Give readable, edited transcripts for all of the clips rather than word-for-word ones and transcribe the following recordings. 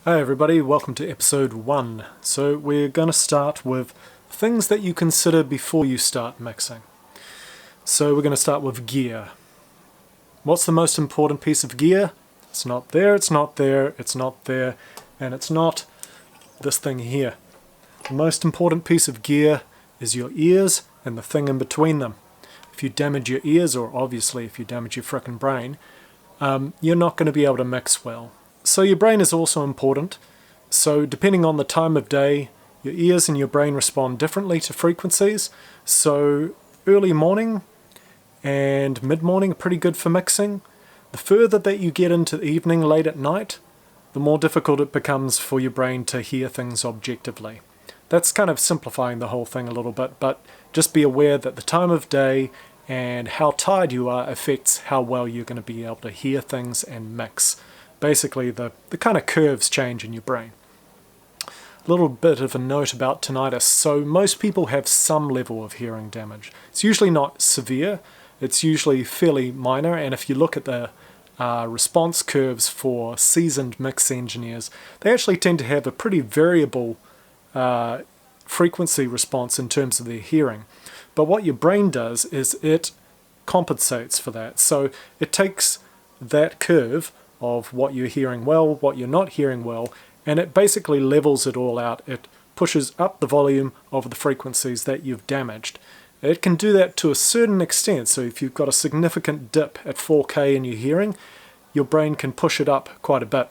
Hi everybody, welcome to episode 1. So we're going to start with things that you consider before you start mixing. So we're going to start with gear. What's the most important piece of gear? It's not there, it's not there, it's not there, and it's not this thing here. The most important piece of gear is your ears and the thing in between them. If you damage your ears, or obviously if you damage your frickin' brain, you're not going to be able to mix well. So your brain is also important. So depending on the time of day, your ears and your brain respond differently to frequencies. So early morning and mid-morning are pretty good for mixing. The further that you get into the evening, late at night, the more difficult it becomes for your brain to hear things objectively. That's kind of simplifying the whole thing a little bit, but just be aware that the time of day and how tired you are affects how well you're going to be able to hear things and mix. Basically, the kind of curves change in your brain. A little bit of a note about tinnitus. So most people have some level of hearing damage. It's usually not severe. It's usually fairly minor. And if you look at the response curves for seasoned mix engineers, they actually tend to have a pretty variable frequency response in terms of their hearing. But what your brain does is it compensates for that. So it takes that curve of what you're hearing well, what you're not hearing well, and it basically levels it all out. It pushes up the volume of the frequencies that you've damaged. It can do that to a certain extent, so if you've got a significant dip at 4K in your hearing, your brain can push it up quite a bit.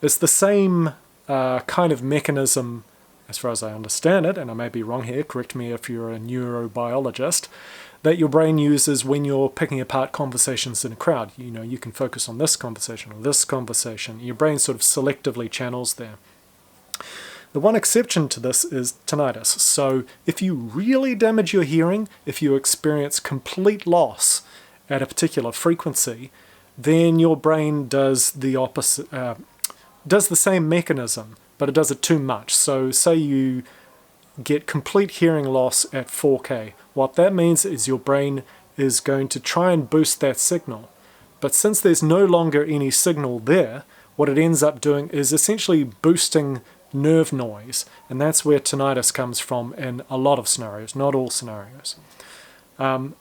It's the same kind of mechanism, as far as I understand it, and I may be wrong here, correct me if you're a neurobiologist, that your brain uses when you're picking apart conversations in a crowd. You know, you can focus on this conversation or this conversation. Your brain sort of selectively channels there. The one exception to this is tinnitus. So if you really damage your hearing, if you experience complete loss at a particular frequency, then your brain does the opposite, does the same mechanism, but it does it too much. So say you get complete hearing loss at 4K. What that means is your brain is going to try and boost that signal. But since there's no longer any signal there, what it ends up doing is essentially boosting nerve noise. And that's where tinnitus comes from in a lot of scenarios, not all scenarios.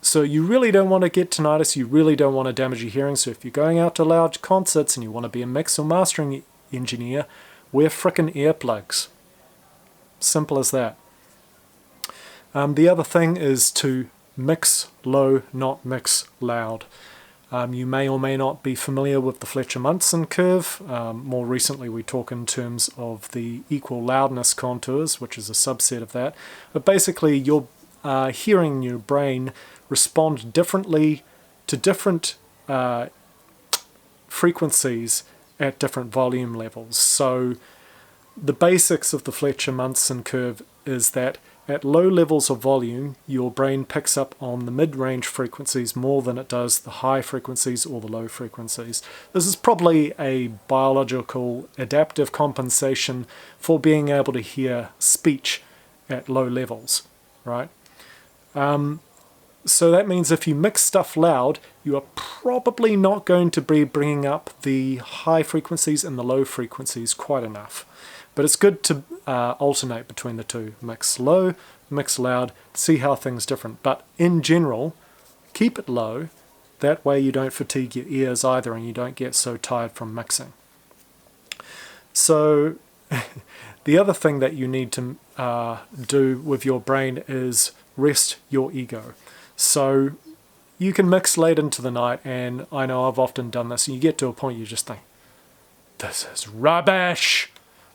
So you really don't want to get tinnitus, you really don't want to damage your hearing. So if you're going out to loud concerts and you want to be a mix or mastering engineer, wear frickin' earplugs. Simple as that. The other thing is to mix low, not mix loud. You may or may not be familiar with the Fletcher-Munson curve. More recently we talk in terms of the equal loudness contours, which is a subset of that. But basically your hearing and your brain respond differently to different frequencies at different volume levels. So the basics of the Fletcher-Munson curve is that at low levels of volume, your brain picks up on the mid-range frequencies more than it does the high frequencies or the low frequencies. This is probably a biological adaptive compensation for being able to hear speech at low levels, right? So that means if you mix stuff loud, you are probably not going to be bringing up the high frequencies and the low frequencies quite enough. But it's good to alternate between the two. Mix low, mix loud, see how things different. But in general, keep it low. That way you don't fatigue your ears either and you don't get so tired from mixing. So the other thing that you need to do with your brain is rest your ego. So you can mix late into the night, and I know I've often done this, and you get to a point you just think, this is rubbish.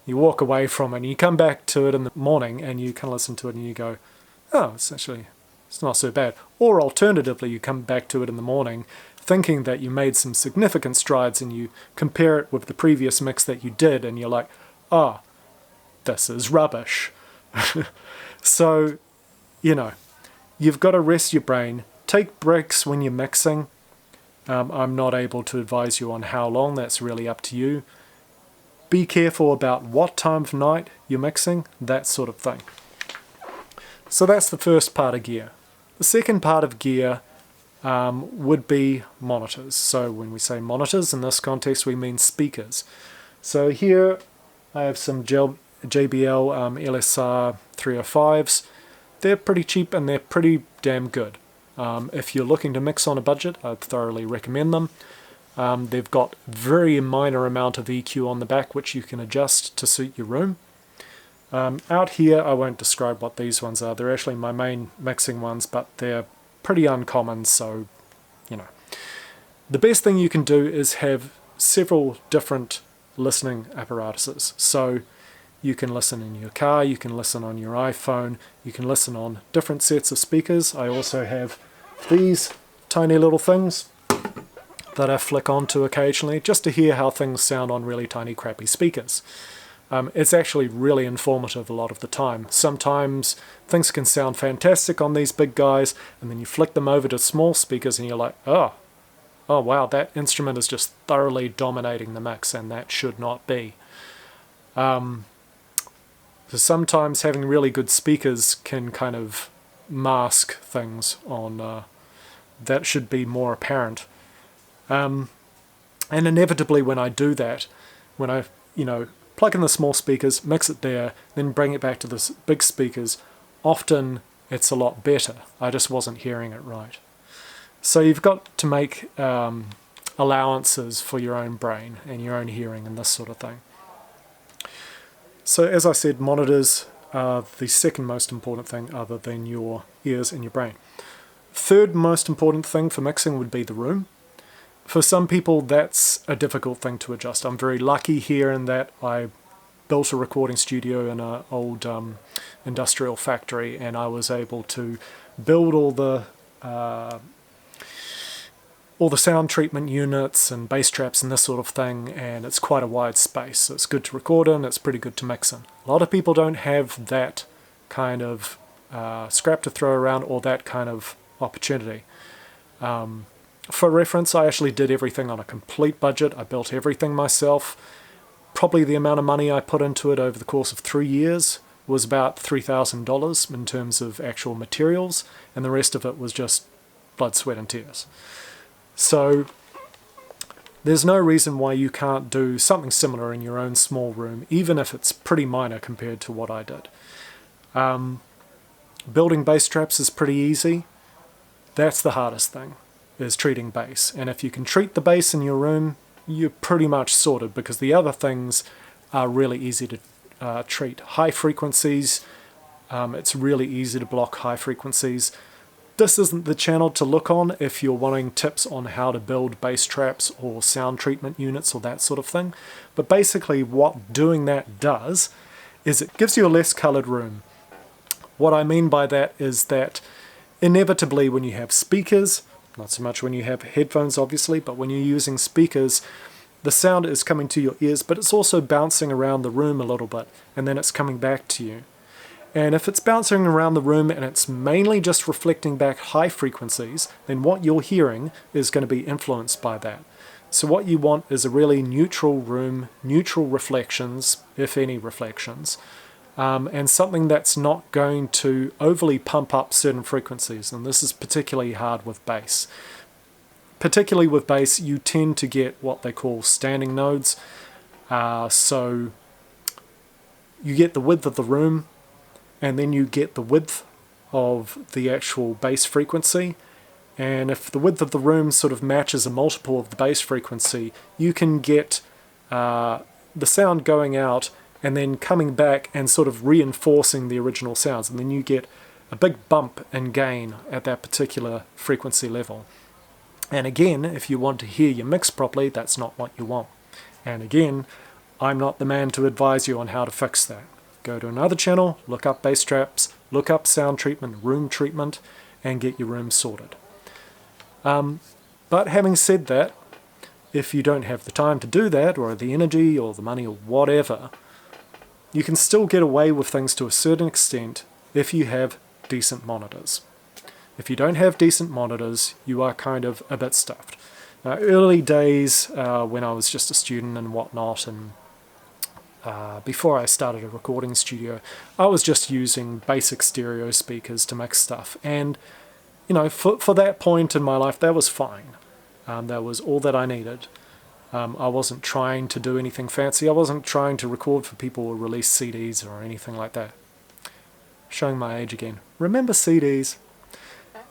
You walk away from it and you come back to it in the morning and you kind of listen to it and you go, oh, it's not so bad. Or alternatively, you come back to it in the morning thinking that you made some significant strides and you compare it with the previous mix that you did and you're like, oh, this is rubbish. So, you know, you've got to rest your brain. Take breaks when you're mixing. I'm not able to advise you on how long. That's really up to you. Be careful about what time of night you're mixing, that sort of thing. So that's the first part of gear. The second part of gear would be monitors. So when we say monitors, in this context we mean speakers. So here I have some JBL LSR 305s. They're pretty cheap and they're pretty damn good. If you're looking to mix on a budget, I'd thoroughly recommend them. They've got very minor amount of EQ on the back which you can adjust to suit your room. Out here, I won't describe what these ones are. They're actually my main mixing ones, but they're pretty uncommon, so, you know. The best thing you can do is have several different listening apparatuses. So you can listen in your car, you can listen on your iPhone, you can listen on different sets of speakers. I also have these tiny little things that I flick onto occasionally just to hear how things sound on really tiny crappy speakers. It's actually really informative a lot of the time. Sometimes things can sound fantastic on these big guys, and then you flick them over to small speakers and you're like, oh wow, that instrument is just thoroughly dominating the mix, and that should not be. So sometimes having really good speakers can kind of mask things on that should be more apparent. And inevitably when I do that, when I, plug in the small speakers, mix it there, then bring it back to the big speakers, often it's a lot better. I just wasn't hearing it right. So you've got to make allowances for your own brain and your own hearing and this sort of thing. So as I said, monitors are the second most important thing other than your ears and your brain. Third most important thing for mixing would be the room. For some people that's a difficult thing to adjust. I'm very lucky here in that I built a recording studio in an old industrial factory, and I was able to build all the sound treatment units and bass traps and this sort of thing, and it's quite a wide space, so it's good to record in, it's pretty good to mix in. A lot of people don't have that kind of scrap to throw around or that kind of opportunity. For reference, I actually did everything on a complete budget. I built everything myself. Probably the amount of money I put into it over the course of 3 years was about $3,000 in terms of actual materials, and the rest of it was just blood, sweat and tears. So there's no reason why you can't do something similar in your own small room, even if it's pretty minor compared to what I did. Building bass traps is pretty easy. That's the hardest thing, is treating bass. And if you can treat the bass in your room, you're pretty much sorted, because the other things are really easy to treat. High frequencies, it's really easy to block high frequencies. This isn't the channel to look on if you're wanting tips on how to build bass traps or sound treatment units or that sort of thing. But basically what doing that does is it gives you a less coloured room. What I mean by that is that inevitably when you have speakers, not so much when you have headphones obviously, but when you're using speakers, the sound is coming to your ears, but it's also bouncing around the room a little bit, and then it's coming back to you. And if it's bouncing around the room and it's mainly just reflecting back high frequencies, then what you're hearing is going to be influenced by that. So what you want is a really neutral room, neutral reflections, if any reflections, and something that's not going to overly pump up certain frequencies. And this is particularly hard with bass. Particularly with bass, you tend to get what they call standing nodes. So you get the width of the room, and then you get the width of the actual bass frequency. And if the width of the room sort of matches a multiple of the bass frequency, you can get the sound going out and then coming back and sort of reinforcing the original sounds. And then you get a big bump in gain at that particular frequency level. And again, if you want to hear your mix properly, that's not what you want. And again, I'm not the man to advise you on how to fix that. Go to another channel, look up bass traps, look up sound treatment, room treatment, and get your room sorted. But having said that, if you don't have the time to do that, or the energy, or the money, or whatever, you can still get away with things to a certain extent if you have decent monitors. If you don't have decent monitors, you are kind of a bit stuffed. Now, early days, when I was just a student and whatnot, and before I started a recording studio, I was just using basic stereo speakers to mix stuff, and for that point in my life, that was fine. That was all that I needed. I wasn't trying to do anything fancy. I wasn't trying to record for people or release CDs or anything like that. Showing my age again. Remember CDs?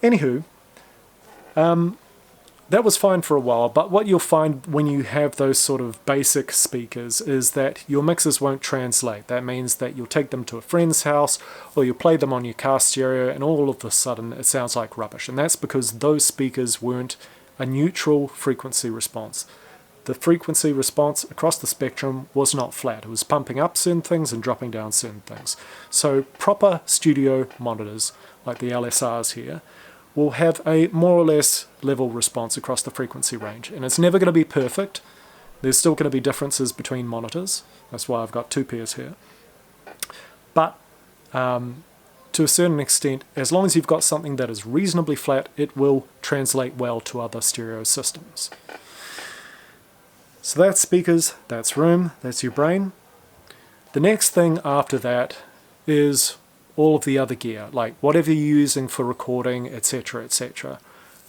Anywho, that was fine for a while, but what you'll find when you have those sort of basic speakers is that your mixes won't translate. That means that you'll take them to a friend's house or you'll play them on your car stereo and all of a sudden it sounds like rubbish. And that's because those speakers weren't a neutral frequency response. The frequency response across the spectrum was not flat. It was pumping up certain things and dropping down certain things. So proper studio monitors, like the LSRs here, will have a more or less level response across the frequency range. And it's never going to be perfect. There's still going to be differences between monitors. That's why I've got two pairs here. But to a certain extent, as long as you've got something that is reasonably flat, it will translate well to other stereo systems. So that's speakers, that's room, that's your brain. The next thing after that is all of the other gear, like whatever you're using for recording, etc., etc.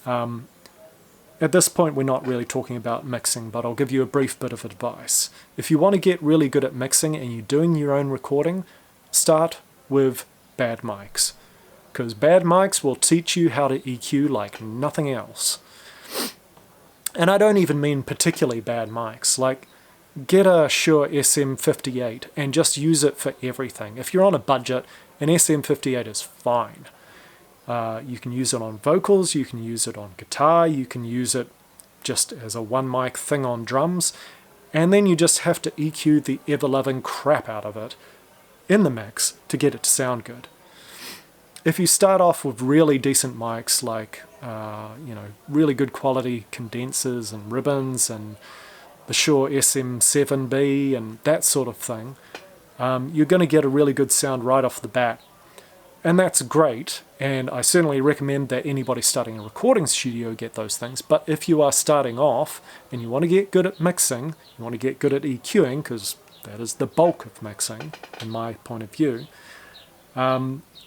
At this point we're not really talking about mixing, but I'll give you a brief bit of advice. If you want to get really good at mixing and you're doing your own recording, start with bad mics, because bad mics will teach you how to EQ like nothing else. And I don't even mean particularly bad mics, like get a Shure SM58 and just use it for everything. If you're on a budget, an SM58 is fine. You can use it on vocals, you can use it on guitar, you can use it just as a one mic thing on drums, and then you just have to EQ the ever-loving crap out of it in the mix to get it to sound good. If you start off with really decent mics like really good quality condensers and ribbons and the Shure SM7B and that sort of thing, you're going to get a really good sound right off the bat. And that's great, and I certainly recommend that anybody starting a recording studio get those things. But if you are starting off and you want to get good at mixing, you want to get good at EQing, because that is the bulk of mixing in my point of view,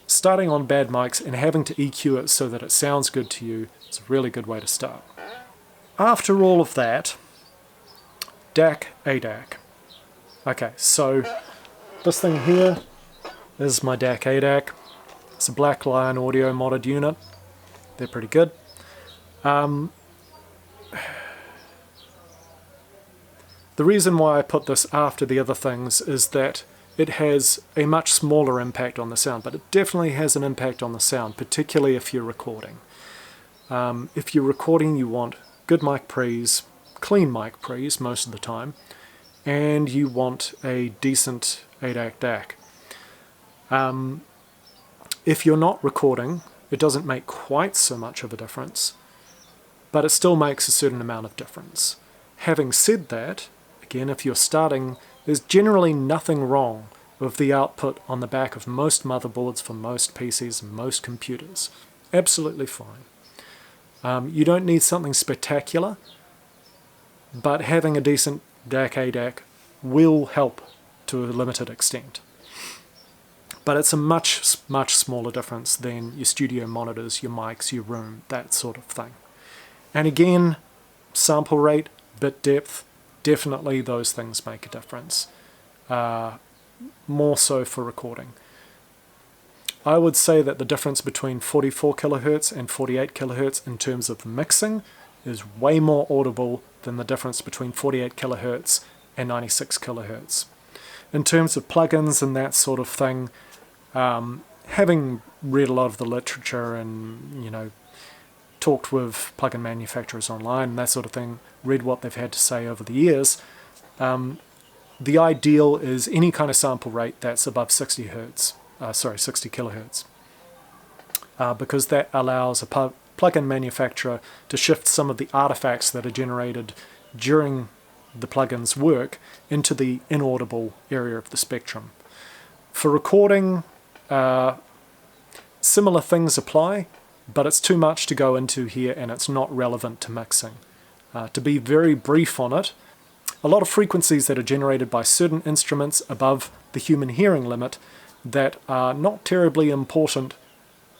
starting on bad mics and having to EQ it so that it sounds good to you is a really good way to start. After all of that, DAC, ADAC. Okay, so this thing here is my DAC, ADAC. It's a Black Lion Audio modded unit. They're pretty good. The reason why I put this after the other things is that it has a much smaller impact on the sound, but it definitely has an impact on the sound, particularly if you're recording. If you're recording, you want good mic pre's, clean mic pre's most of the time, and you want a decent ADAC DAC. If you're not recording, it doesn't make quite so much of a difference, but it still makes a certain amount of difference. Having said that, again, if you're starting, there's generally nothing wrong with the output on the back of most motherboards for most PCs and most computers. Absolutely fine. You don't need something spectacular, but having a decent DAC ADAC will help to a limited extent. But it's a much, much smaller difference than your studio monitors, your mics, your room, that sort of thing. And again, sample rate, bit depth, definitely those things make a difference. More so for recording. I would say that the difference between 44 kHz and 48 kHz in terms of mixing is way more audible than the difference between 48 kHz and 96 kHz. In terms of plugins and that sort of thing, having read a lot of the literature and, talked with plugin manufacturers online and that sort of thing, read what they've had to say over the years, the ideal is any kind of sample rate that's above 60 kHz, because that allows a plugin manufacturer to shift some of the artifacts that are generated during the plugin's work into the inaudible area of the spectrum. For recording, similar things apply, but it's too much to go into here and it's not relevant to mixing. To be very brief on it, a lot of frequencies that are generated by certain instruments above the human hearing limit that are not terribly important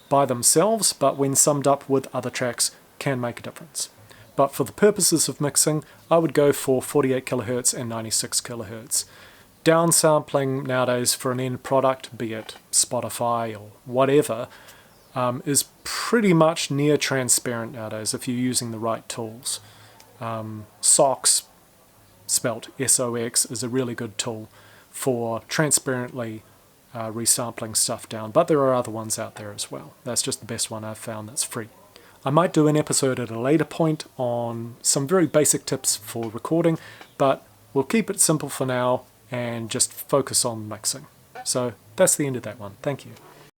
by themselves, but when summed up with other tracks can make a difference. But for the purposes of mixing, I would go for 48 kHz and 96 kHz. Downsampling nowadays for an end product, be it Spotify or whatever, is pretty much near transparent nowadays if you're using the right tools. SOX, spelt SOX, is a really good tool for transparently resampling stuff down, but there are other ones out there as well. That's just the best one I've found that's free. I might do an episode at a later point on some very basic tips for recording, but we'll keep it simple for now and just focus on mixing. So that's the end of that one. Thank you.